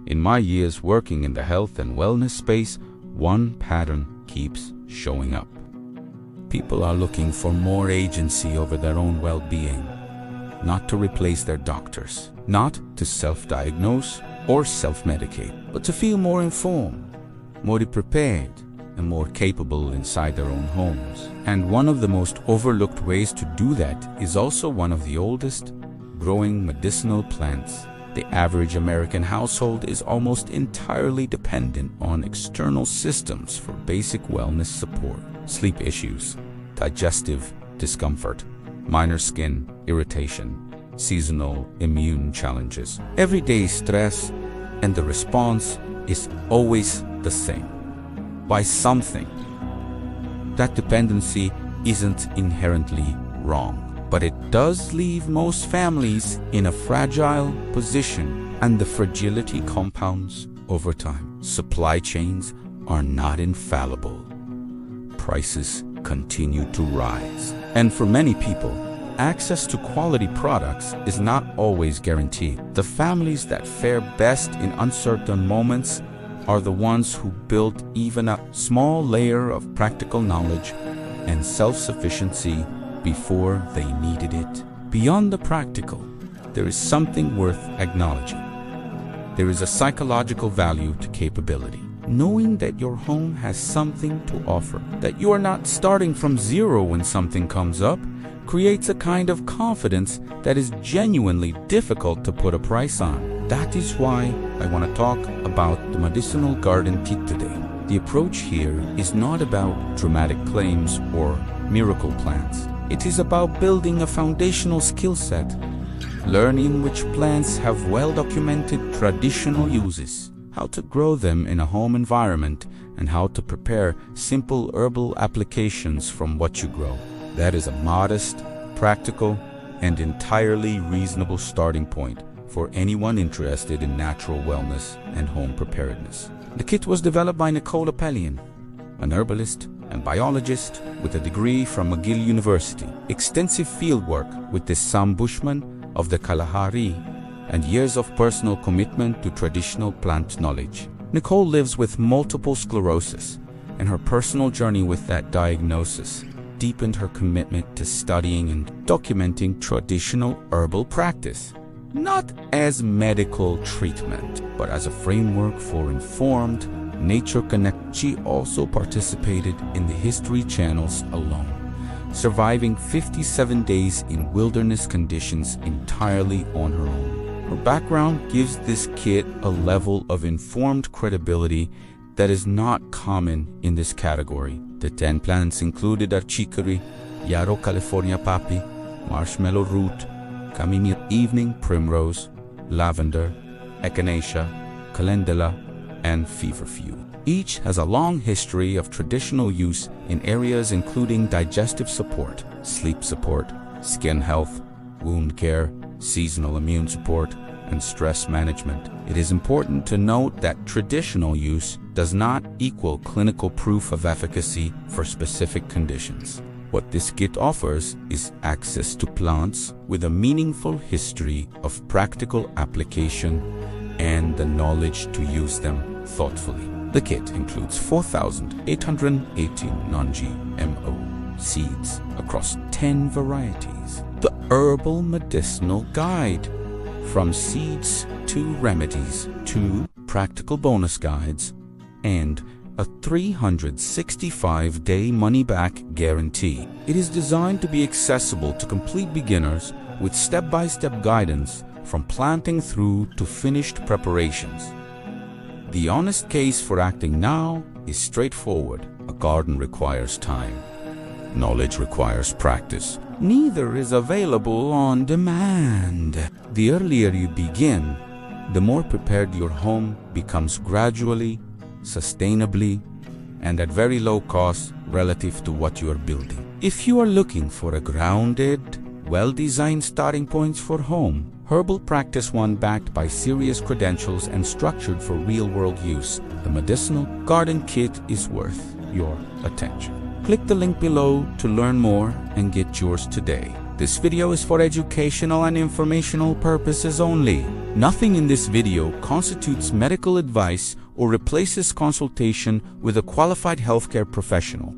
In my years working in the health and wellness space, one pattern keeps showing up. People are looking for more agency over their own well-being, not to replace their doctors, not to self-diagnose or self-medicate, but to feel more informed, more prepared, and more capable inside their own homes. And one of the most overlooked ways to do that is also one of the oldest growing medicinal plants. The average American household is almost entirely dependent on external systems for basic wellness support. Sleep issues, digestive discomfort, minor skin irritation, seasonal immune challenges, everyday stress, and the response is always the same. By something. That dependency isn't inherently wrong, but it does leave most families in a fragile position, and the fragility compounds over time. Supply chains are not infallible. Prices continue to rise. And for many people, access to quality products is not always guaranteed. The families that fare best in uncertain moments are the ones who built even a small layer of practical knowledge and self-sufficiency before they needed it. Beyond the practical, there is something worth acknowledging. There is a psychological value to capability. Knowing that your home has something to offer, that you are not starting from zero when something comes up, creates a kind of confidence that is genuinely difficult to put a price on. That is why I want to talk about the medicinal garden kit today. The approach here is not about dramatic claims or miracle plants. It is about building a foundational skill set, learning which plants have well-documented traditional uses, how to grow them in a home environment, and how to prepare simple herbal applications from what you grow. That is a modest, practical, and entirely reasonable starting point for anyone interested in natural wellness and home preparedness. The kit was developed by Nicole Appelian, an herbalist and biologist with a degree from McGill University, extensive fieldwork with the Sam Bushman of the Kalahari, and years of personal commitment to traditional plant knowledge. Nicole lives with multiple sclerosis, and her personal journey with that diagnosis deepened her commitment to studying and documenting traditional herbal practice, not as medical treatment, but as a framework for informed nature connect. She also participated in the History Channels alone, surviving 57 days in wilderness conditions entirely on her own. Her background gives this kit a level of informed credibility that is not common in this category. The 10 plants included are chicory, yarrow California poppy, marshmallow root, chamomile evening primrose, lavender, echinacea, calendula, and feverfew. Each has a long history of traditional use in areas including digestive support, sleep support, skin health, wound care, seasonal immune support, and stress management. It is important to note that traditional use does not equal clinical proof of efficacy for specific conditions. What this kit offers is access to plants with a meaningful history of practical application and the knowledge to use them thoughtfully. The kit includes 4,818 non-GMO seeds across 10 varieties. The Herbal Medicinal Guide, from seeds to remedies, 2 practical bonus guides, and a 365-day money-back guarantee. It is designed to be accessible to complete beginners with step-by-step guidance from planting through to finished preparations. The honest case for acting now is straightforward. A garden requires time. Knowledge requires practice. Neither is available on demand. The earlier you begin, the more prepared your home becomes gradually, sustainably, and at very low cost relative to what you are building. If you are looking for a grounded, well-designed starting point for home, herbal practice one backed by serious credentials and structured for real-world use, the Medicinal Garden Kit is worth your attention. Click the link below to learn more and get yours today. This video is for educational and informational purposes only. Nothing in this video constitutes medical advice or replaces consultation with a qualified healthcare professional.